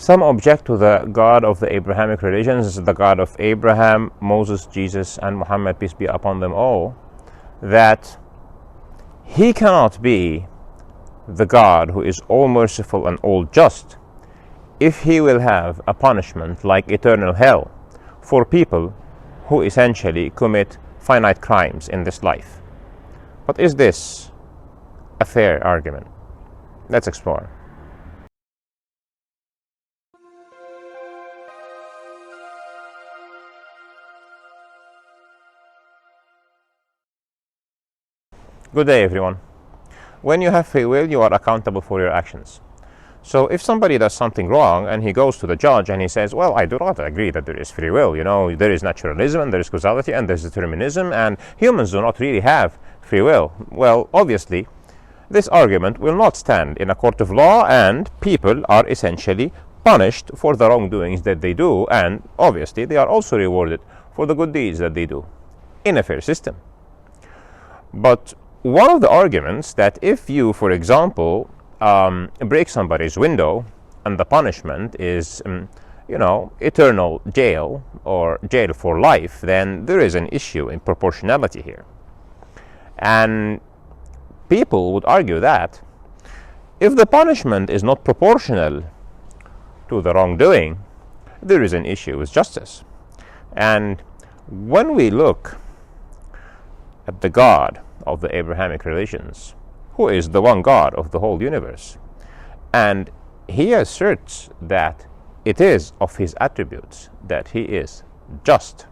Some object to the God of the Abrahamic religions, the God of Abraham, Moses, Jesus, and Muhammad, peace be upon them all, that he cannot be the God who is all merciful and all just if he will have a punishment like eternal hell for people who essentially commit finite crimes in this life. But is this a fair argument? Let's explore. Good day, everyone. When you have free will, you are accountable for your actions. So if somebody does something wrong and he goes to the judge and he says, well, I do not agree that there is free will. There is naturalism and there is causality and there is determinism, and humans do not really have free will. Well, obviously, this argument will not stand in a court of law, and people are essentially punished for the wrongdoings that they do, and obviously they are also rewarded for the good deeds that they do in a fair system. But one of the arguments that if you, for example, break somebody's window and the punishment is, eternal jail or jail for life, then there is an issue in proportionality here. And people would argue that if the punishment is not proportional to the wrongdoing, there is an issue with justice. And when we look at the God of the Abrahamic religions, who is the one God of the whole universe, and he asserts that it is of his attributes that he is just,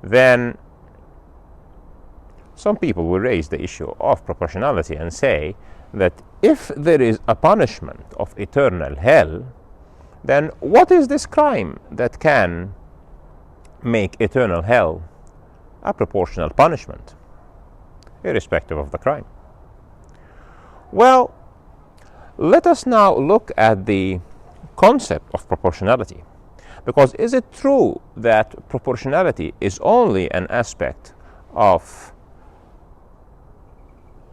then some people will raise the issue of proportionality and say that if there is a punishment of eternal hell, then what is this crime that can make eternal hell a proportional punishment, irrespective of the crime? Well, let us now look at the concept of proportionality. Because is it true that proportionality is only an aspect of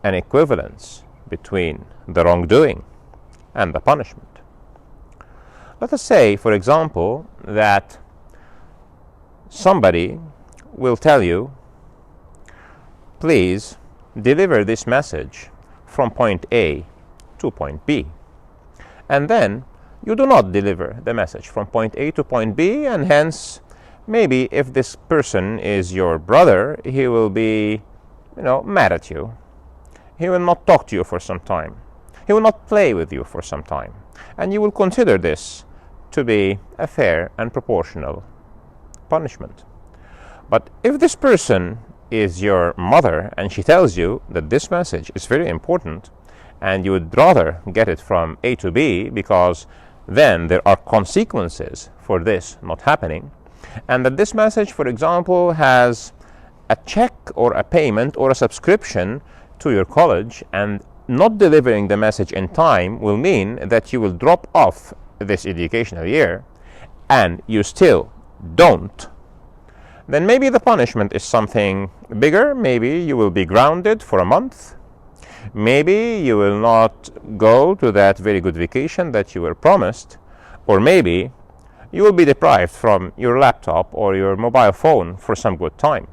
an equivalence between the wrongdoing and the punishment? Let us say, for example, that somebody will tell you, please deliver this message from point A to point B. And then you do not deliver the message from point A to point B, and hence, maybe if this person is your brother, he will be, mad at you. He will not talk to you for some time. He will not play with you for some time. And you will consider this to be a fair and proportional punishment. But if this person is your mother and she tells you that this message is very important and you would rather get it from A to B because then there are consequences for this not happening, and that this message, for example, has a check or a payment or a subscription to your college, and not delivering the message in time will mean that you will drop off this educational year, and you still don't, then maybe the punishment is something bigger. Maybe you will be grounded for a month. Maybe you will not go to that very good vacation that you were promised. Or maybe you will be deprived from your laptop or your mobile phone for some good time.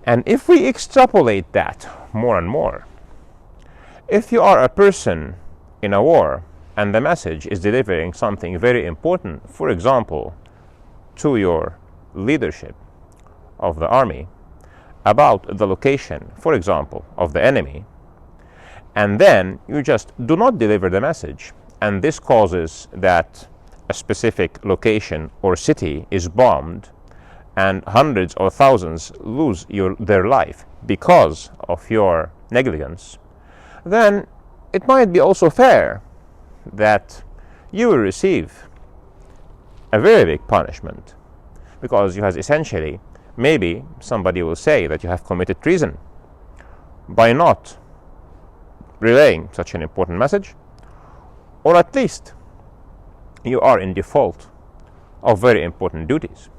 And if we extrapolate that more and more, if you are a person in a war and the message is delivering something very important, for example, to your leadership of the army about the location, for example, of the enemy, and then you just do not deliver the message, and this causes that a specific location or city is bombed and hundreds or thousands lose their life because of your negligence, then it might be also fair that you will receive a very big punishment, because you have essentially, maybe somebody will say that you have committed treason by not relaying such an important message, or at least you are in default of very important duties.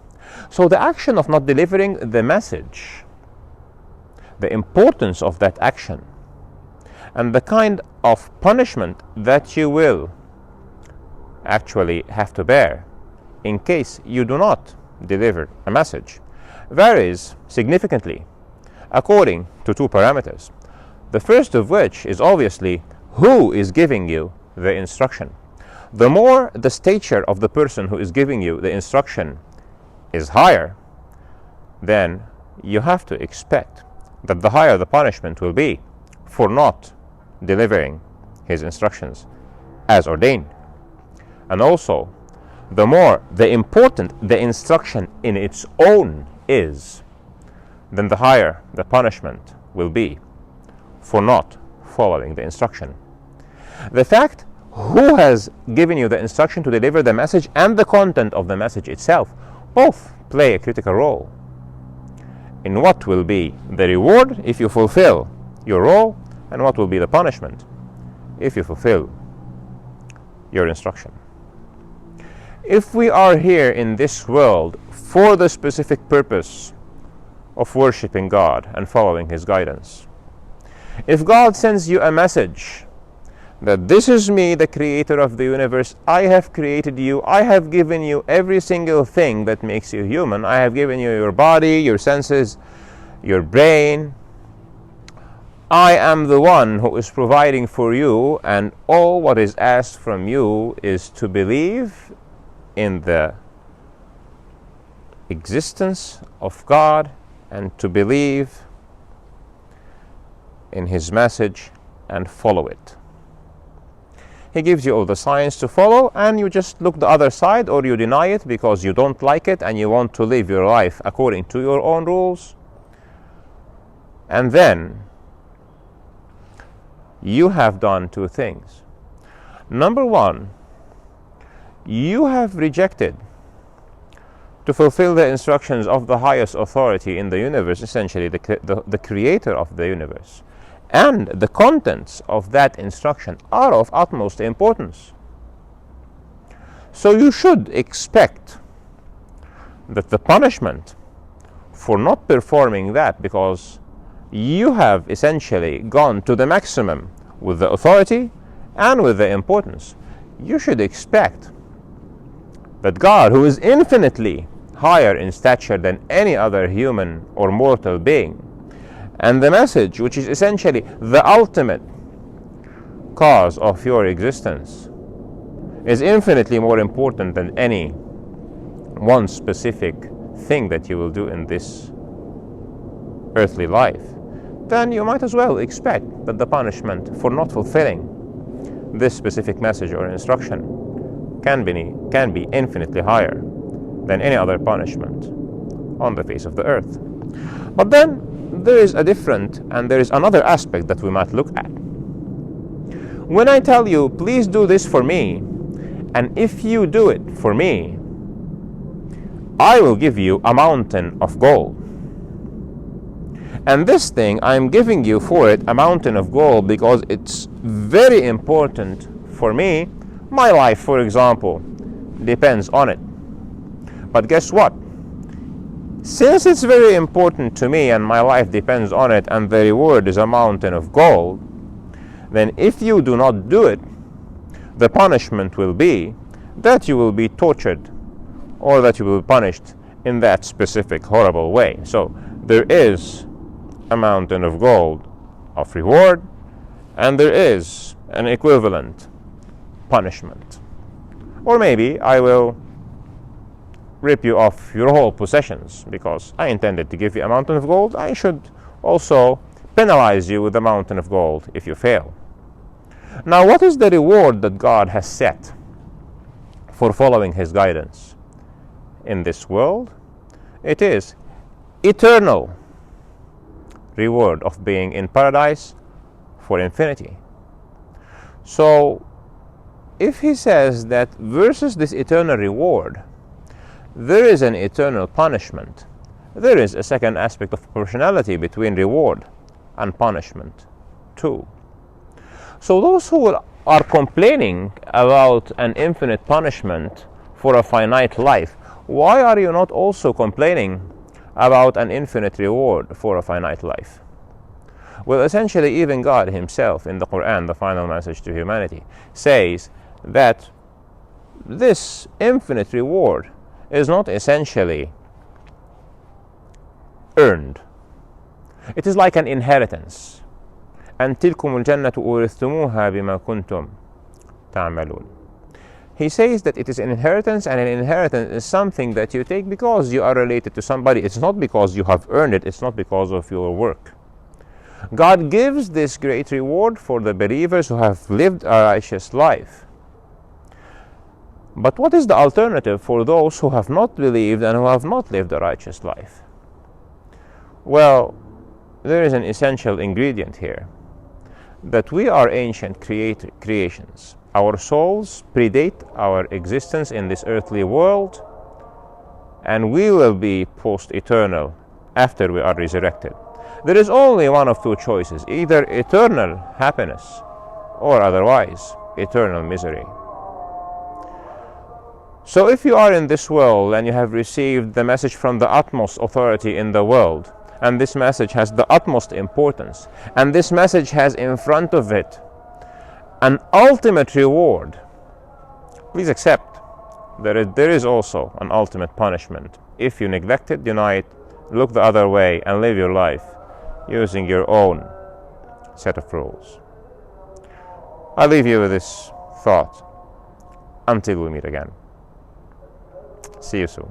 So the action of not delivering the message, the importance of that action, and the kind of punishment that you will actually have to bear in case you do not deliver a message varies significantly according to two parameters. The first of which is obviously who is giving you the instruction. The more the stature of the person who is giving you the instruction is higher, then you have to expect that the higher the punishment will be for not delivering his instructions as ordained. And also, the more the important the instruction in its own is, then the higher the punishment will be for not following the instruction. The fact who has given you the instruction to deliver the message and the content of the message itself both play a critical role in what will be the reward if you fulfill your role and what will be the punishment if you fulfill your instruction. If we are here in this world for the specific purpose of worshiping God and following His guidance, if God sends you a message that this is me, the creator of the universe, I have created you, I have given you every single thing that makes you human, I have given you your body, your senses, your brain, I am the one who is providing for you, and all what is asked from you is to believe in the existence of God and to believe in His message and follow it. He gives you all the signs to follow, and you just look the other side, or you deny it because you don't like it and you want to live your life according to your own rules. And then you have done two things. Number one, you have rejected to fulfill the instructions of the highest authority in the universe, essentially the creator of the universe. And the contents of that instruction are of utmost importance. So you should expect that the punishment for not performing that, because you have essentially gone to the maximum with the authority and with the importance, you should expect that God, who is infinitely higher in stature than any other human or mortal being, and the message, which is essentially the ultimate cause of your existence, is infinitely more important than any one specific thing that you will do in this earthly life, then you might as well expect that the punishment for not fulfilling this specific message or instruction can be infinitely higher than any other punishment on the face of the earth. But then there is another aspect that we might look at. When I tell you, please do this for me, and if you do it for me, I will give you a mountain of gold. And this thing, I'm giving you for it a mountain of gold because it's very important for me. My life, for example, depends on it. But guess what? Since it's very important to me and my life depends on it, and the reward is a mountain of gold, then if you do not do it, the punishment will be that you will be tortured or that you will be punished in that specific horrible way. So there is a mountain of gold of reward, and there is an equivalent punishment. Or maybe I will rip you off your whole possessions because I intended to give you a mountain of gold. I should also penalize you with a mountain of gold if you fail. Now, what is the reward that God has set for following His guidance in this world? It is eternal reward of being in paradise for infinity. So if He says that versus this eternal reward there is an eternal punishment, there is a second aspect of proportionality between reward and punishment too. So those who are complaining about an infinite punishment for a finite life, why are you not also complaining about an infinite reward for a finite life? Well, essentially, even God Himself in the Quran, the final message to humanity, says that this infinite reward is not essentially earned. It is like an inheritance. أن تلكم الجنة أورثتموها بما كنتم تعملون. He says that it is an inheritance, and an inheritance is something that you take because you are related to somebody. It's not because you have earned it. It's not because of your work. God gives this great reward for the believers who have lived a righteous life. But what is the alternative for those who have not believed and who have not lived a righteous life? Well, there is an essential ingredient here, that we are ancient creations. Our souls predate our existence in this earthly world, and we will be post-eternal after we are resurrected. There is only one of two choices, either eternal happiness or otherwise eternal misery. So if you are in this world and you have received the message from the utmost authority in the world, and this message has the utmost importance, and this message has in front of it an ultimate reward, please accept there is also an ultimate punishment if you neglect it, deny it, look the other way, and live your life using your own set of rules. I'll leave you with this thought until we meet again. See you soon.